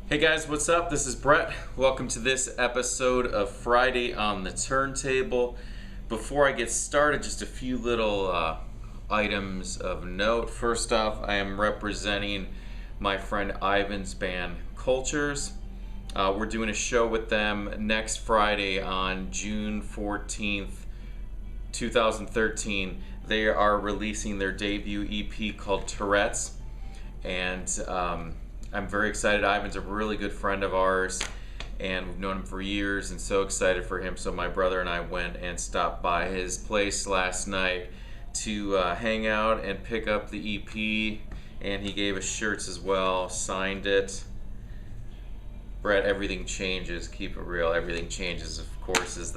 Hey guys, what's up? This is Bret. Welcome to this episode of Friday on the Turntable. Before I get started, just a few little items of note. First off, I am representing my friend Ivan's band Cultures. We're doing a show with them next Friday on June 14th, 2013. They are releasing their debut EP called Tourette's, and I'm very excited. Ivan's a really good friend of ours, and we've known him for years, and so excited for him. So my brother and I went and stopped by his place last night to hang out and pick up the EP, and he gave us shirts as well, signed it. Bret, Everything Changes, keep it real, Everything Changes, of course, is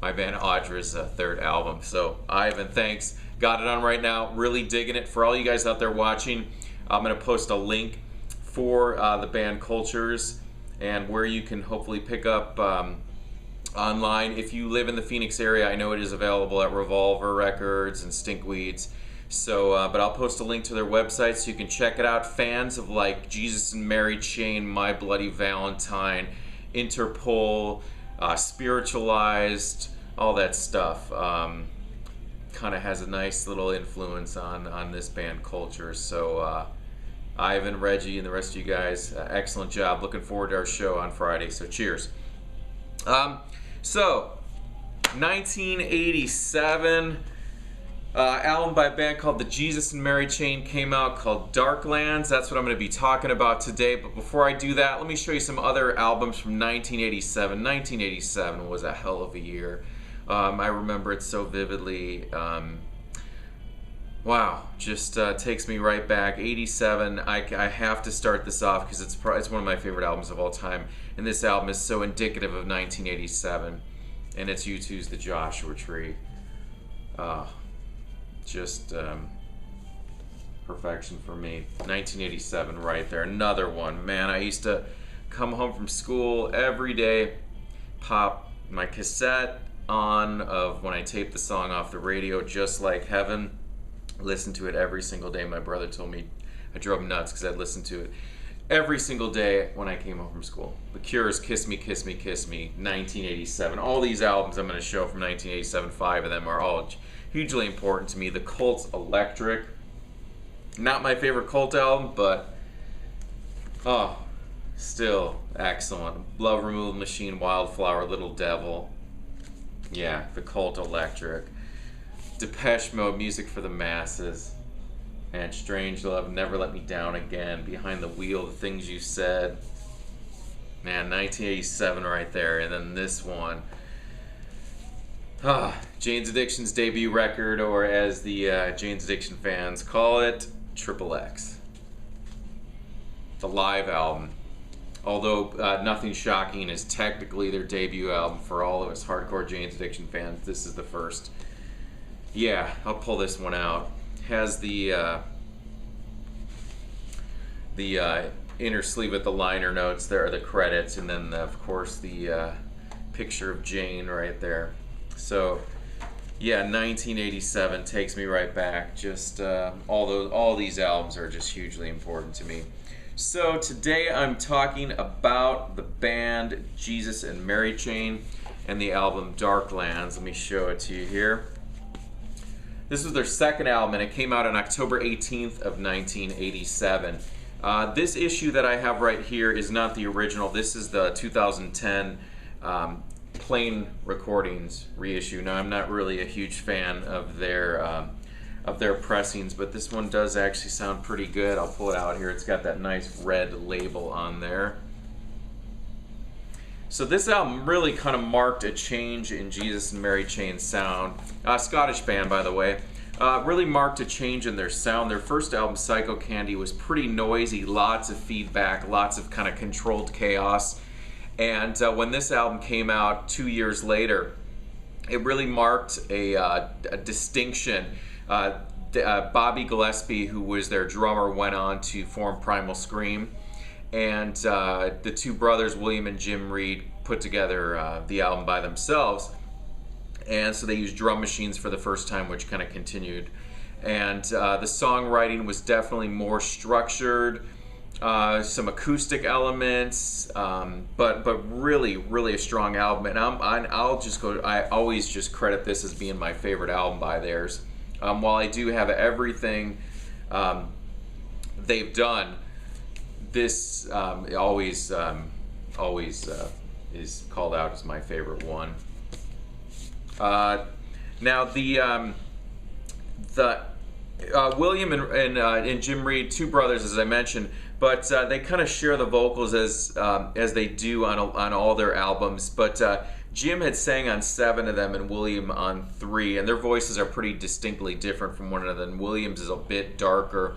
my band Audra's third album. So Ivan, thanks. Got it on right now, really digging it. For all you guys out there watching, I'm going to post a link for the band Cultures and where you can hopefully pick up online. If you live in the Phoenix area, I know it is available at Revolver Records and Stinkweeds. So, but I'll post a link to their website so you can check it out. Fans of like Jesus and Mary Chain, My Bloody Valentine, Interpol, Spiritualized, all that stuff. Kind of has a nice little influence on this band Cultures. So Ivan, Reggie, and the rest of you guys, excellent job. Looking forward to our show on Friday, so cheers. So, 1987, album by a band called the Jesus and Mary Chain came out called Darklands. That's what I'm going to be talking about today. But before I do that, let me show you some other albums from 1987. 1987 was a hell of a year. I remember it so vividly. Wow, just takes me right back. 87, I have to start this off because it's one of my favorite albums of all time. And this album is so indicative of 1987. And it's U2's The Joshua Tree. Just perfection for me. 1987 right there. Another one. Man, I used to come home from school every day, pop my cassette on of when I taped the song off the radio, Just Like Heaven. Listened to it every single day. My brother told me I drove him nuts because I'd listen to it every single day when I came home from school. The Cure's Kiss Me, Kiss Me, Kiss Me, 1987. All these albums I'm going to show from 1987, 5 of them are all hugely important to me. The Cult's Electric. Not my favorite Cult album, but still excellent. Love Removal Machine, Wildflower, Little Devil. Yeah, The Cult Electric. Depeche Mode, Music for the Masses, and Strangelove, Never Let Me Down Again, Behind the Wheel, The Things You Said. Man, 1987 right there. And then this one, Jane's Addiction's debut record, or as the Jane's Addiction fans call it, Triple X. The live album. Although Nothing Shocking is technically their debut album, for all of us hardcore Jane's Addiction fans, this is the first. Yeah, I'll pull this one out. Has the inner sleeve with the liner notes. There are the credits, and then of course the picture of Jane right there. So, yeah, 1987 takes me right back. Just all these albums are just hugely important to me. So today I'm talking about the band Jesus and Mary Chain and the album Darklands. Let me show it to you here. This was their second album, and it came out on October 18th of 1987. This issue that I have right here is not the original. This is the 2010 Plain Recordings reissue. Now, I'm not really a huge fan of their pressings, but this one does actually sound pretty good. I'll pull it out here. It's got that nice red label on there. So this album really kind of marked a change in Jesus and Mary Chain's sound. Scottish band, by the way. Really marked a change in their sound. Their first album, Psycho Candy, was pretty noisy, lots of feedback, lots of kind of controlled chaos. And when this album came out 2 years later, it really marked a distinction. Bobby Gillespie, who was their drummer, went on to form Primal Scream. And the two brothers, William and Jim Reed, put together the album by themselves. And so they used drum machines for the first time, which kind of continued. And the songwriting was definitely more structured. some acoustic elements, but really a strong album. And I'll just go. I always just credit this as being my favorite album by theirs. While I do have everything they've done, this always is called out as my favorite one. Now the William and Jim Reed, two brothers, as I mentioned, but they kind of share the vocals as they do on all their albums. But Jim had sang on 7 of them and William on 3, and their voices are pretty distinctly different from one another. And Williams is a bit darker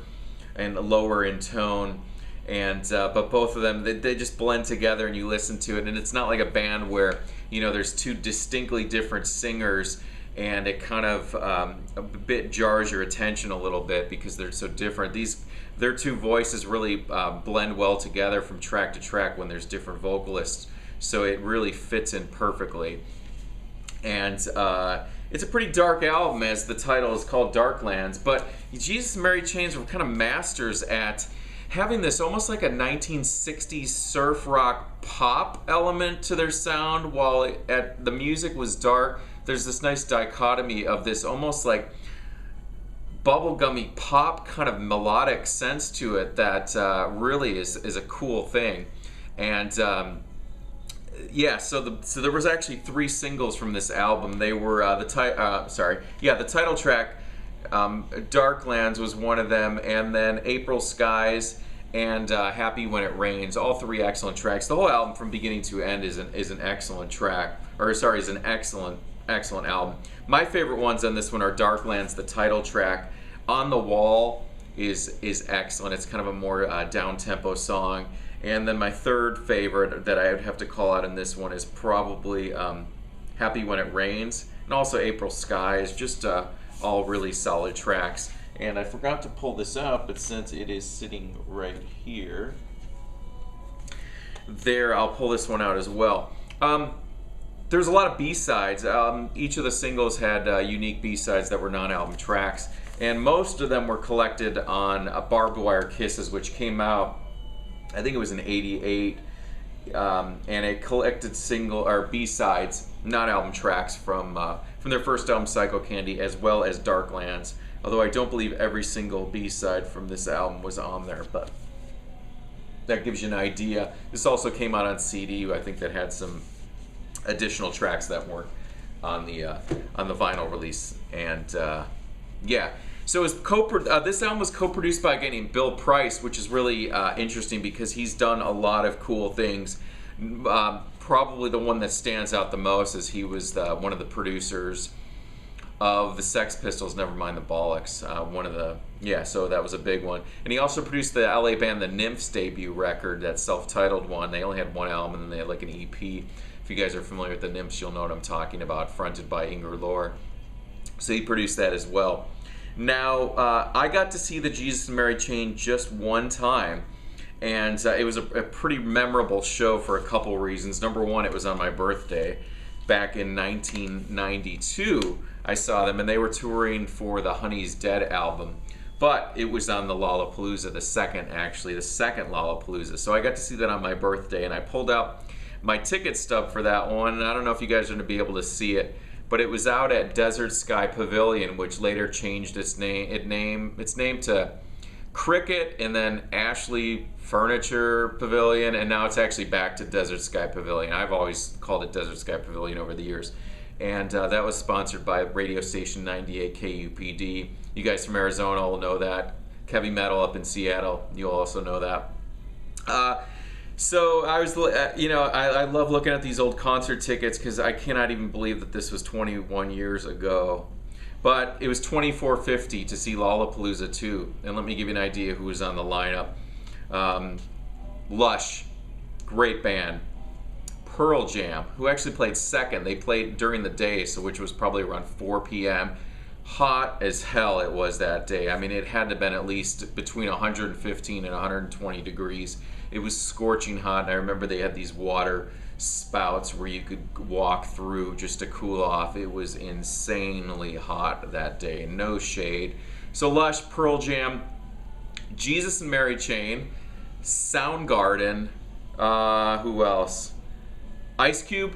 and lower in tone, and but both of them they just blend together, and you listen to it, and it's not like a band where there's two distinctly different singers and it kind of a bit jars your attention a little bit because they're so different. Their two voices really blend well together from track to track when there's different vocalists, so it really fits in perfectly. And it's a pretty dark album, as the title is called, Darklands, but Jesus and Mary Chains were kind of masters at having this almost like a 1960s surf rock pop element to their sound, while the music was dark. There's this nice dichotomy of this almost like bubblegummy pop kind of melodic sense to it that really is a cool thing. And yeah, so there was actually 3 singles from this album. They were the title track, Darklands was one of them, and then April Skies and Happy When It Rains. All 3 excellent tracks. The whole album from beginning to end is an excellent track, is an excellent album. My favorite ones on this one are Darklands, the title track. On the Wall is excellent. It's kind of a more down-tempo song. And then my third favorite that I would have to call out in this one is probably Happy When It Rains, and also April Skies. Just all really solid tracks. And I forgot to pull this up, but since it is sitting right here, I'll pull this one out as well. There's a lot of B-sides. Each of the singles had unique B-sides that were non-album tracks, and most of them were collected on Barbed Wire Kisses, which came out, I think it was in '88, and it collected single or B-sides, non-album tracks from their first album, Psycho Candy, as well as Darklands. Although I don't believe every single B-side from this album was on there, but that gives you an idea. This also came out on CD. I think that had some additional tracks that weren't on the vinyl release. And yeah, so this album was co-produced by a guy named Bill Price, which is really interesting because he's done a lot of cool things. Probably the one that stands out the most is he was one of the producers of the Sex Pistols, Nevermind the Bollocks. So that was a big one. And he also produced the LA band The Nymphs debut record, that self-titled one. They only had one album, and then they had like an EP. If you guys are familiar with the Nymphs, you'll know what I'm talking about, fronted by Inger Lohr. So he produced that as well. Now, I got to see the Jesus and Mary Chain just one time, and it was a pretty memorable show for a couple reasons. Number one, it was on my birthday. Back in 1992, I saw them, and they were touring for the Honey's Dead album. But it was on the Lollapalooza, the second Lollapalooza. So I got to see that on my birthday, and I pulled out my ticket stub for that one. And I don't know if you guys are going to be able to see it, but it was out at Desert Sky Pavilion, which later changed its name to Cricket, and then Ashley Furniture Pavilion, and now it's actually back to Desert Sky Pavilion. I've always called it Desert Sky Pavilion over the years. And that was sponsored by radio station 98 KUPD. You guys from Arizona will know that. Heavy metal up in Seattle, you'll also know that. So I was, I love looking at these old concert tickets because I cannot even believe that this was 21 years ago. But it was $24.50 to see Lollapalooza 2. And let me give you an idea who was on the lineup. Lush, great band. Pearl Jam, who actually played second. They played during the day, which was probably around 4 p.m. Hot as hell it was that day. I mean, it had to have been at least between 115 and 120 degrees. It was scorching hot, and I remember they had these water spouts where you could walk through just to cool off. It was insanely hot that day, no shade. So Lush, Pearl Jam, Jesus and Mary Chain, Soundgarden, who else? Ice Cube,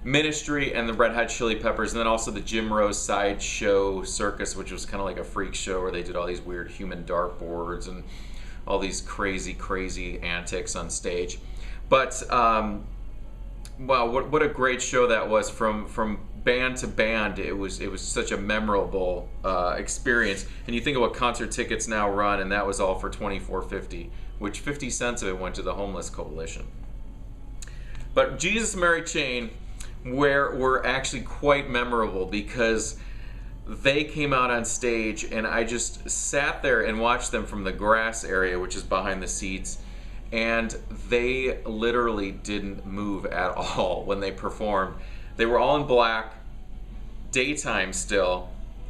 Ministry, and the Red Hot Chili Peppers, and then also the Jim Rose Sideshow Circus, which was kind of like a freak show where they did all these weird human dartboards and all these crazy antics on stage. But wow, what a great show that was. From band to band, it was such a memorable experience. And you think of what concert tickets now run, and that was all for $24.50, which 50 cents of it went to the Homeless Coalition. But Jesus Mary Chain were actually quite memorable because they came out on stage and I just sat there and watched them from the grass area, which is behind the seats, and they literally didn't move at all when they performed. They were all in black, daytime still,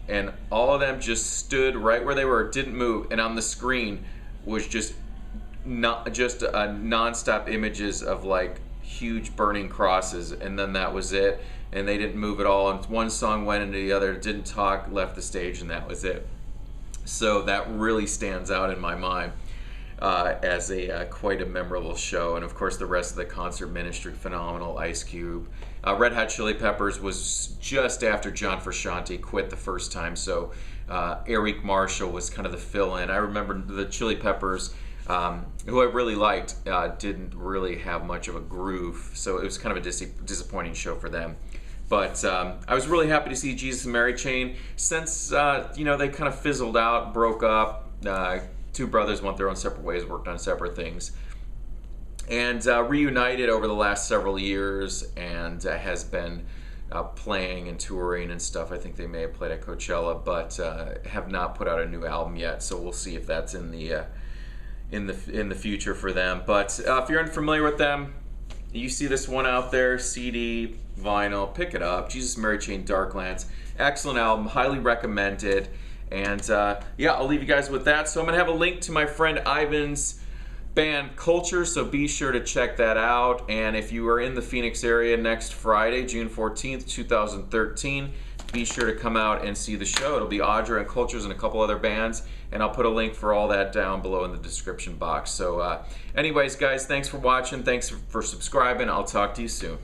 and all of them just stood right where they were, didn't move, and on the screen was just non-stop images of like huge burning crosses, and then that was it, and they didn't move at all, and one song went into the other, didn't talk, left the stage, and that was it. So that really stands out in my mind as a quite a memorable show. And of course the rest of the concert, Ministry, phenomenal. Ice Cube, Red Hot Chili Peppers was just after John Frusciante quit the first time, so Eric Marshall was kind of the fill-in. I remember the Chili Peppers, who I really liked, didn't really have much of a groove, so it was kind of a disappointing show for them. But I was really happy to see Jesus and Mary Chain. Since you know, they kind of fizzled out, broke up. Two brothers went their own separate ways, worked on separate things, and reunited over the last several years, and has been playing and touring and stuff. I think they may have played at Coachella, but have not put out a new album yet. So we'll see if that's in the future for them. But if you're unfamiliar with them, you see this one out there, CD, vinyl, pick it up. Jesus Mary Chain, Darklands, excellent album, highly recommended. And yeah, I'll leave you guys with that. So I'm gonna have a link to my friend Ivan's band Culture, so be sure to check that out. And if you are in the Phoenix area next Friday, June 14th, 2013, be sure to come out and see the show. It'll be Audra and Cultures and a couple other bands, and I'll put a link for all that down below in the description box. So anyways, guys, thanks for watching. Thanks for subscribing. I'll talk to you soon.